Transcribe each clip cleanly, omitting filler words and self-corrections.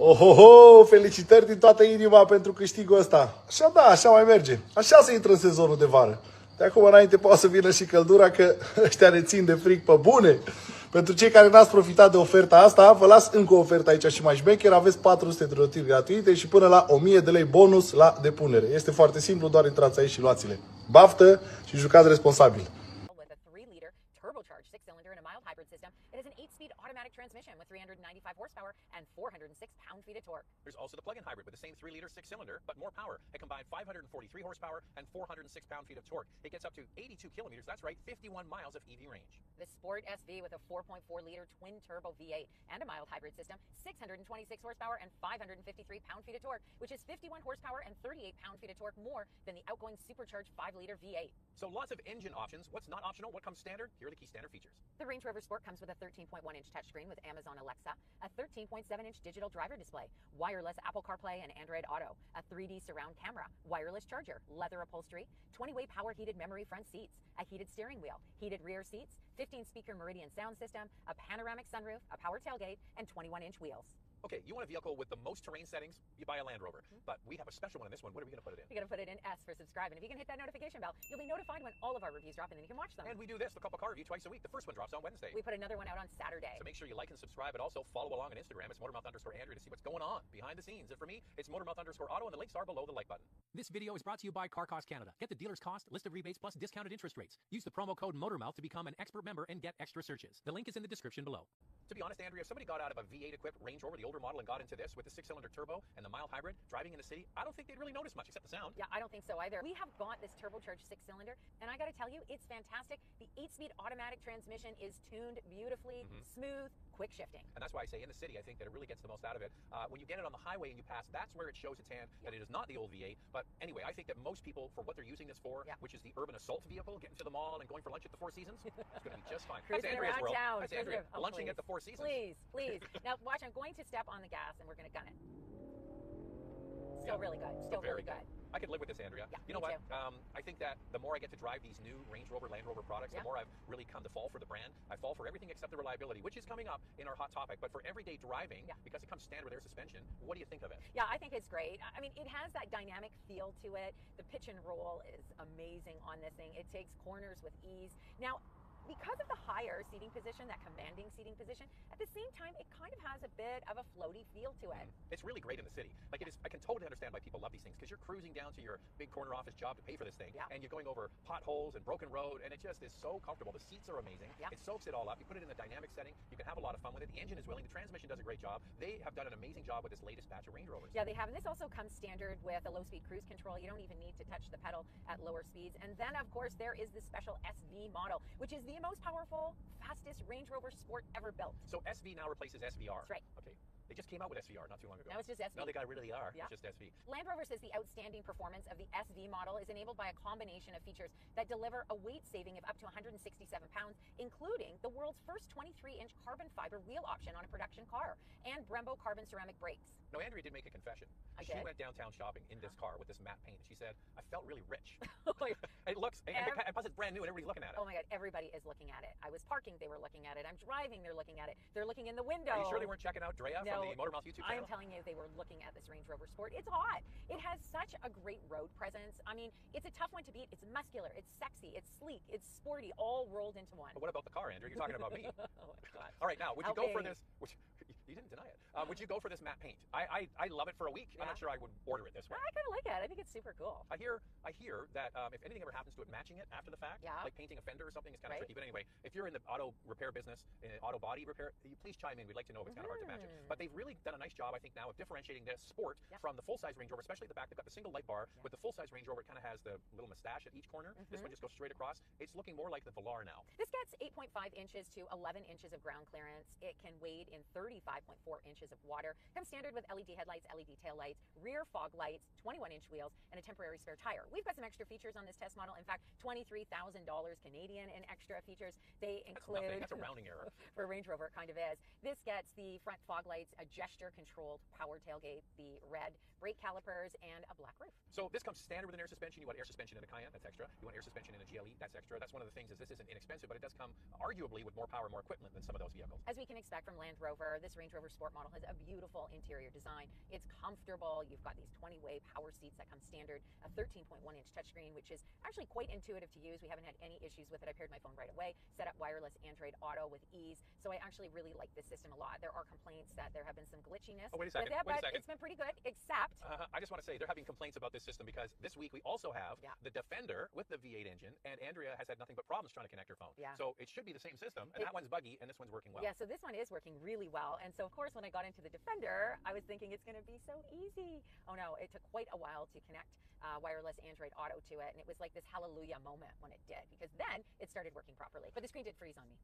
Ohoho, felicitări din toată inima pentru câștigul ăsta. Așa da, așa mai merge. Așa se intră în sezonul de vară. De acum înainte poate să vină și căldura, că ăștia ne țin de fric pe bune. Pentru cei care n-ați profitat de oferta asta, vă las încă o ofertă aici și mai șmecher. Aveți 400 de rotiri gratuite și până la 1000 de lei bonus la depunere. Este foarte simplu, doar intrați aici și luați-le. Baftă și jucați responsabil. With a 3-liter turbocharged 6-cylinder and a mild hybrid system, it has an 8-speed automatic transmission with 395 horsepower and 406 pound-feet of torque. There's also the plug-in hybrid with the same 3-liter 6-cylinder, but more power. It combines 543 horsepower and 406 pound-feet of torque. It gets up to 82 kilometers, that's right, 51 miles of EV range. The Sport SV with a 4.4-liter twin-turbo V8 and a mild hybrid system, 626 horsepower and 553 pound-feet of torque, which is 51 horsepower and 38 pound-feet of torque more than the outgoing supercharged 5-liter V8. So lots of engine options. What's not optional? What comes standard? Here are the key standard features. The Range Rover Sport comes with a 13.1-inch touchscreen with Amazon Alexa, a 13.7-inch digital driver display, wireless Apple CarPlay and Android Auto, a 3D surround camera, wireless charger, leather upholstery, 20-way power heated memory front seats, a heated steering wheel, heated rear seats, 15-speaker Meridian sound system, a panoramic sunroof, a power tailgate, and 21-inch wheels. Okay, you want a vehicle with the most terrain settings, you buy a Land Rover. But we have a special one in this one. What are we going to put it in? You're going to put it in S for subscribe. And if you can hit that notification bell, you'll be notified when all of our reviews drop, and then you can watch them. And we do this, the Couple Car Review, twice a week. The first one drops on Wednesday. We put another one out on Saturday. So make sure you like and subscribe, and also follow along on Instagram. It's Motormouth_Andrew to see what's going on behind the scenes. And for me, it's Motormouth_Auto, and the links are below the like button. This video is brought to you by Car Cost Canada. Get the dealer's cost, list of rebates, plus discounted interest rates. Use the promo code MOTORMOUTH to become an expert member and get extra searches. The link is in the description below. To be honest, Andrea, if somebody got out of a V8 equipped Range Rover, the older model, and got into this with the 6-cylinder turbo and the mild hybrid, driving in the city, I don't think they'd really notice much except the sound. Yeah, I don't think so either. We have bought this turbocharged 6-cylinder, and I got to tell you, it's fantastic. The 8-speed automatic transmission is tuned beautifully, smooth, quick shifting. And that's why I say in the city, I think that it really gets the most out of it. When you get it on the highway and you pass, that's where it shows its hand that it is not the old V8. But anyway, I think that most people, for what they're using this for, which is the urban assault vehicle, getting to the mall and going for lunch at the Four Seasons, it's going to be just fine. Cruising Andrea's around world. town. That's Andrea, Oh, lunching please. at the Four Seasons. Please, please. Now, watch, I'm going to step on the gas, and we're going to gun it. Still really good. Still Very really good. I could live with this, Andrea. Yeah, You know me what? too. I think that the more I get to drive these new Range Rover, Land Rover products, the more I've really come to fall for the brand. I fall for everything except the reliability, which is coming up in our hot topic. But for everyday driving, because it comes standard with air suspension, what do you think of it? Yeah, I think it's great. I mean, it has that dynamic feel to it. The pitch and roll is amazing on this thing. It takes corners with ease. Now, because of the higher seating position, that commanding seating position, at the same time, it kind of has a bit of a floaty feel to it. It's really great in the city. Like, it is, I can totally understand why people love these things, because you're cruising down to your big corner office job to pay for this thing, and you're going over potholes and broken road, and it just is so comfortable. The seats are amazing. It soaks it all up. You put it in a dynamic setting. You can have a lot of fun with it. The engine is willing. The transmission does a great job. They have done an amazing job with this latest batch of Range Rovers. Yeah, they have. And this also comes standard with a low-speed cruise control. You don't even need to touch the pedal at lower speeds. And then, of course, there is the special SV model, which is the most powerful, fastest Range Rover Sport ever built. So SV now replaces SVR. That's right. Okay. They just came out with SVR not too long ago. Now it's just SV. No, they got rid of the R. Yeah. It's just SV. Land Rover says the outstanding performance of the SV model is enabled by a combination of features that deliver a weight saving of up to 167 pounds, including the world's first 23-inch carbon fiber wheel option on a production car and Brembo carbon ceramic brakes. No, Andrea did make a confession. I She did? went downtown shopping in this car with this matte paint. She said, I felt really rich. Oh my It looks, and plus it's brand new and everybody's looking at it. Oh my God, everybody is looking at it. I was parking, they were looking at it. I'm driving, they're looking at it. They're looking in the window. Are you sure they weren't checking out Drea No, from the Motormouth YouTube I'm channel? telling you, they were looking at this Range Rover Sport. It's hot. It has such a great road presence. I mean, it's a tough one to beat. It's muscular, it's sexy, it's sleek, it's sporty, all rolled into one. But what about the car, Andrew? You're talking about me. Oh my God. All right, now, would you go for Okay. this? You didn't deny it. Would you go for this matte paint? I love it for a week. I'm not sure I would order it this way. I kind of like it. I think it's super cool. I hear that if anything ever happens to it, matching it after the fact, like painting a fender or something, is kind of tricky. But anyway, if you're in the auto repair business, auto body repair, please chime in. We'd like to know if it's kind of hard to match it. But they've really done a nice job, I think, now of differentiating this Sport from the full-size Range Rover, especially at the back. They've got the single light bar. With the full-size Range Rover, it kind of has the little mustache at each corner. This one just goes straight across. It's looking more like the Velar now. This gets 8.5 inches to 11 inches of ground clearance. It can wade in 35.4 inches of water. Comes standard with LED headlights, LED taillights, rear fog lights, 21-inch wheels, and a temporary spare tire. We've got some extra features on this test model. In fact, $23,000 Canadian in extra features. They include... That's a rounding error. For Range Rover, it kind of is. This gets the front fog lights, a gesture-controlled power tailgate, the red brake calipers, and a black roof. So this comes standard with an air suspension. You want air suspension in a Cayenne, that's extra. You want air suspension in a GLE, that's extra. That's one of the things is this isn't inexpensive, but it does come arguably with more power, more equipment than some of those vehicles. As we can expect from Land Rover, this Range Range Rover Sport model has a beautiful interior design. It's comfortable. You've got these 20-way power seats that come standard, a 13.1-inch touchscreen, which is actually quite intuitive to use. We haven't had any issues with it. I paired my phone right away, set up wireless Android Auto with ease. So I actually really like this system a lot. There are complaints that there have been some glitchiness wait a second, with it, wait a but second. it's been pretty good, except I just want to say they're having complaints about this system because this week we also have the Defender with the V8 engine, and Andrea has had nothing but problems trying to connect her phone. Yeah. So it should be the same system, and that one's buggy, and this one's working well. Yeah, so this one is working really well. And so, of course, when I got into the Defender, I was thinking it's going to be so easy. Oh, no, it took quite a while to connect wireless Android Auto to it. And it was like this hallelujah moment when it did, because then it started working properly. But the screen did freeze on me.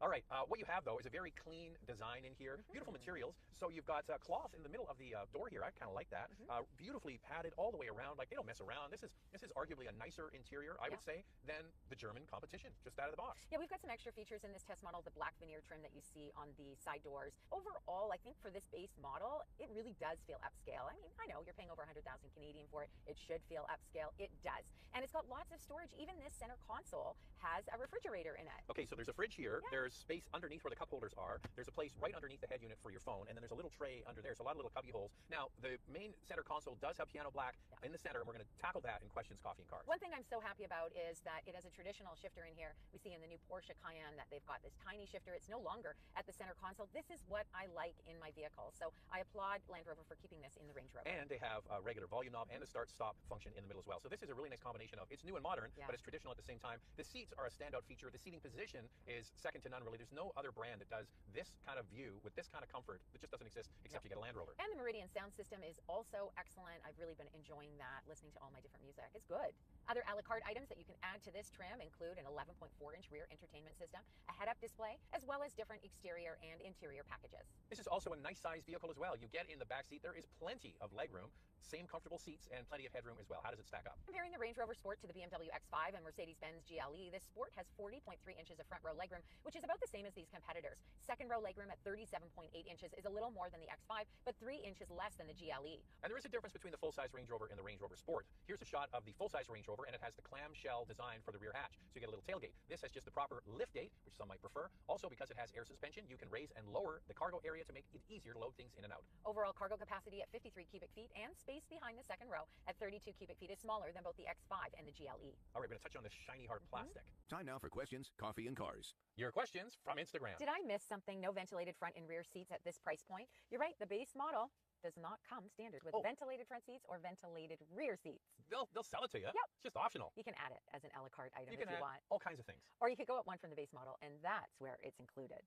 All right, what you have, though, is a very clean design in here. Beautiful materials. So you've got cloth in the middle of the door here. I kind of like that. Beautifully padded all the way around. Like, they don't mess around. This is arguably a nicer interior, I would say, than the German competition, just out of the box. Yeah, we've got some extra features in this test model, the black veneer trim that you see on the side doors. Overall, I think for this base model, it really does feel upscale. I mean, I know you're paying over 100,000 Canadian for it. It should feel upscale. It does. And it's got lots of storage. Even this center console has a refrigerator in it. Okay, so there's a fridge here. There's space underneath where the cup holders are. There's a place right underneath the head unit for your phone, and then there's a little tray under there. So a lot of little cubby holes. Now, the main center console does have piano black in the center, and we're going to tackle that in Questions, Coffee, and Cars. One thing I'm so happy about is that it has a traditional shifter in here. We see in the new Porsche Cayenne that they've got this tiny shifter. It's no longer at the center console. This is what I like in my vehicle. So I applaud Land Rover for keeping this in the Range Rover. And they have a regular volume knob and a start-stop function in the middle as well. So this is a really nice combination of, it's new and modern, but it's traditional at the same time. The seats are a standout feature. The seating position is second to none, really. There's no other brand that does this kind of view with this kind of comfort. It just doesn't exist except you get a Land Rover. And the Meridian sound system is also excellent. I've really been enjoying that, listening to all my different music. It's good. Other a la carte items that you can add to this trim include an 11.4-inch rear entertainment system, a head-up display, as well as different exterior and interior packages. This is also a nice-sized vehicle as well. You get in the back seat. There is plenty of legroom, same comfortable seats, and plenty of headroom as well. How does it stack up? Comparing the Range Rover Sport to the BMW X5 and Mercedes-Benz GLE, this Sport has 40.3 inches of front row legroom, which is about the same as these competitors. Second row legroom at 37.8 inches is a little more than the X5, but 3 inches less than the GLE. And there is a difference between the full-size Range Rover and the Range Rover Sport. Here's a shot of the full-size Range Rover, and it has the clamshell design for the rear hatch. So you get a little tailgate. This has just the proper liftgate, which some might prefer. Also, because it has air suspension, you can raise and lower the cargo area to make it easier to load things in and out. Overall cargo capacity at 53 cubic feet, and space behind the second row at 32 cubic feet is smaller than both the X5 and the GLE. All right, we're going to touch on this shiny hard plastic. Time now for Questions, Coffee, and Cars. Your questions from Instagram. Did I miss something? No ventilated front and rear seats at this price point? You're right, the base model does not come standard with ventilated front seats or ventilated rear seats. They'll sell it to you. Yep. It's just optional. You can add it as an a la carte item You if can you add want. all kinds of things. Or you could go up one from the base model, and that's where it's included.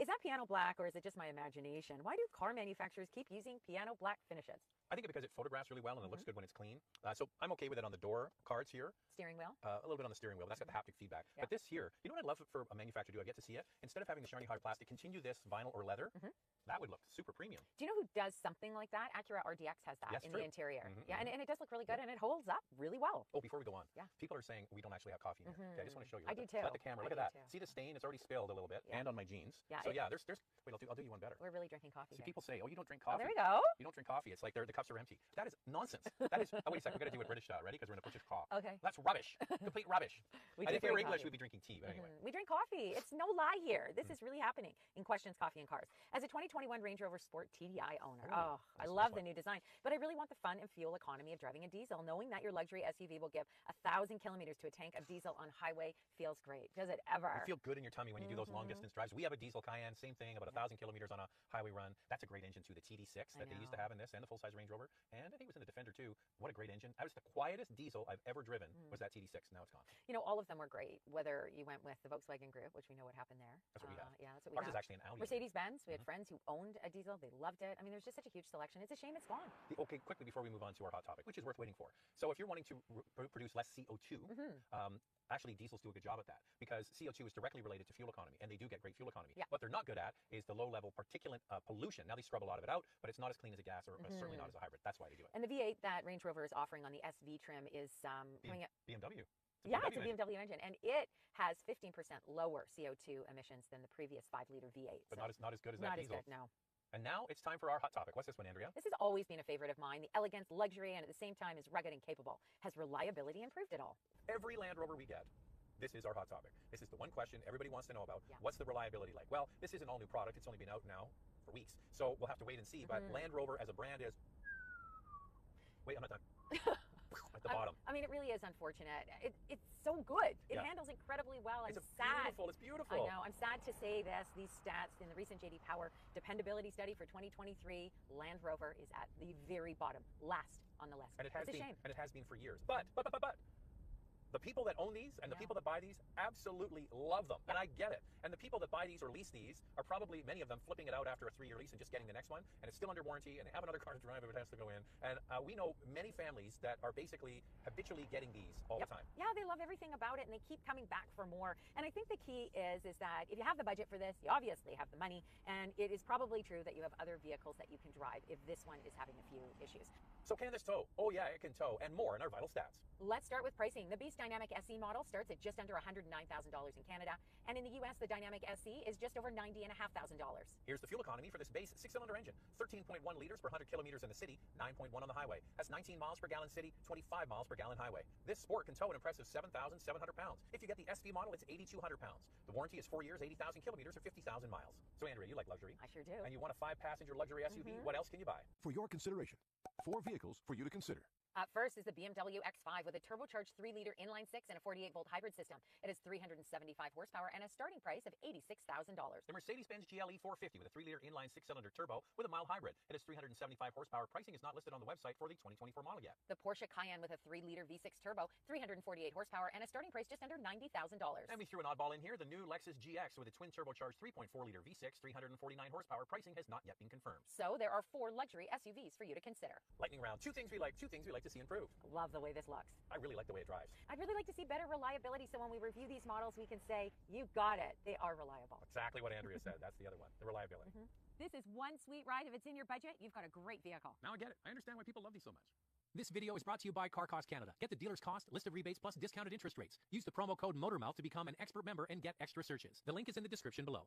Is that piano black, or is it just my imagination? Why do car manufacturers keep using piano black finishes? I think because it photographs really well and it looks good when it's clean. So I'm okay with it on the door cards here. Steering wheel? A little bit on the steering wheel. That's got the haptic feedback. Yeah. But this here, you know what I'd love for a manufacturer to do? I get to see it. Instead of having the shiny hard plastic, continue this vinyl or leather. That would look super premium. Do you know who does something like that? Acura RDX has that Yes, in true. the interior. Yeah, and it does look really good, and it holds up really well. Oh, before we go on, Yeah. people are saying we don't actually have coffee in here. Okay, I just want to show you. I do too. Let the camera, I look at do that. too. See the stain? It's already spilled a little bit, Yeah. and on my jeans. Yeah, So it- yeah, there's. Wait, I'll do you one better. We're really drinking coffee See, here. people say, oh, you don't drink Oh, coffee. there we go. You don't drink coffee. It's like the cups are empty. That is nonsense. That is. Oh, wait a second. We're gonna do it British style. Ready? Because we're gonna British cough. Okay. That's rubbish. Complete rubbish. We And do if we were drink English, coffee. we'd be drinking tea. But anyway. We drink coffee. It's no lie here. This is really happening in Questions, Coffee, and Cars. As a 2021 Range Rover Sport TDI owner, I nice love one. the new design, but I really want the fun and fuel economy of driving a diesel. Knowing that your luxury SUV will give 1,000 kilometers to a tank of diesel on highway feels great. Does it ever? You feel good in your tummy when you do those long distance drives. We have a diesel Cayenne, same thing, about 1,000 kilometers on a highway run. That's a great engine too. The TD6 that they used to have in this, and the full size Range Rover, and I think it was in the Defender too. What a great engine! That was the quietest diesel I've ever driven. Was that TD6? Now it's gone. You know, all of them were great, whether you went with the Volkswagen Group, which we know what happened there. That's what we have. Yeah, that's what we Ours have. is actually an Audi. Mercedes-Benz, we had friends who owned a diesel. They loved it. I mean, there's just such a huge selection. It's a shame it's gone. Okay, quickly before we move on to our hot topic, which is worth waiting for. So if you're wanting to produce less CO2, actually diesels do a good job at that because CO2 is directly related to fuel economy, and they do get great fuel economy. Yeah. What they're not good at is the low-level particulate pollution. Now they scrub a lot of it out, but it's not as clean as a gas or certainly not as a hybrid. That's why they do it. And the V8 that Range Rover is offering on the SV trim is coming up. BMW. Yeah, it's a engine. BMW engine, and it has 15% lower CO2 emissions than the previous 5-liter V8. But so not as good as that not as diesel. good, no. And now it's time for our hot topic. What's this one, Andrea? This has always been a favorite of mine. The elegance, luxury, and at the same time is rugged and capable. Has reliability improved at all? Every Land Rover we get, this is our hot topic. This is the one question everybody wants to know about. Yeah. What's the reliability like? Well, this is an all-new product. It's only been out now for for weeks. So we'll have to wait and see. But Land Rover as a brand is. Wait, I'm not done. At the bottom. I mean, it really is unfortunate. It's so good. It Yeah. handles incredibly well. I'm It's sad. beautiful. It's beautiful. I know. I'm sad to say this. These stats in the recent JD Power dependability study for 2023, Land Rover is at the very bottom, last on the list. And it has It's a been, shame. and it has been for years. But the people that own these and the people that buy these absolutely love them, and I get it. And the people that buy these or lease these are probably, many of them, flipping it out after a 3-year lease and just getting the next one, and it's still under warranty, and they have another car to drive if it has to go in. And we know many families that are basically habitually getting these all the time. Yeah, they love everything about it, and they keep coming back for more. And I think the key is that if you have the budget for this, you obviously have the money, and it is probably true that you have other vehicles that you can drive if this one is having a few issues. So can this tow? Oh yeah, it can tow, and more in our vital stats. Let's start with pricing. The Beast Dynamic SE model starts at just under $109,000 in Canada, and in the US, the Dynamic SE is just over $90,500. Here's the fuel economy for this base 6-cylinder engine. 13.1 liters per 100 kilometers in the city, 9.1 on the highway. That's 19 miles per gallon city, 25 miles per gallon highway. This Sport can tow an impressive 7,700 pounds. If you get the SV model, it's 8,200 pounds. The warranty is 4 years, 80,000 kilometers, or 50,000 miles. So Andrea, you like luxury. I sure do. And you want a 5-passenger luxury SUV? What else can you buy? For your consideration, 4 vehicles for you to consider. Up first is the BMW X5 with a turbocharged 3-liter inline-6 and a 48-volt hybrid system. It has 375 horsepower and a starting price of $86,000. The Mercedes-Benz GLE 450 with a 3-liter inline 6-cylinder turbo with a mild hybrid. It has 375 horsepower. Pricing is not listed on the website for the 2024 model yet. The Porsche Cayenne with a 3-liter V6 turbo, 348 horsepower, and a starting price just under $90,000. And we threw an oddball in here, the new Lexus GX with a twin turbocharged 3.4-liter V6, 349 horsepower. Pricing has not yet been confirmed. So there are 4 luxury SUVs for you to consider. Lightning round. 2 things we like to see improved. Love the way this looks. I really like the way it drives. I'd really like to see better reliability, so when we review these models, we can say, you got it. They are reliable. Exactly what Andrea said. That's the other one, the reliability. This is one sweet ride. If it's in your budget, you've got a great vehicle. Now I get it. I understand why people love these so much. This video is brought to you by Car Cost Canada. Get the dealer's cost, list of rebates, plus discounted interest rates. Use the promo code MOTORMOUTH to become an expert member and get extra searches. The link is in the description below.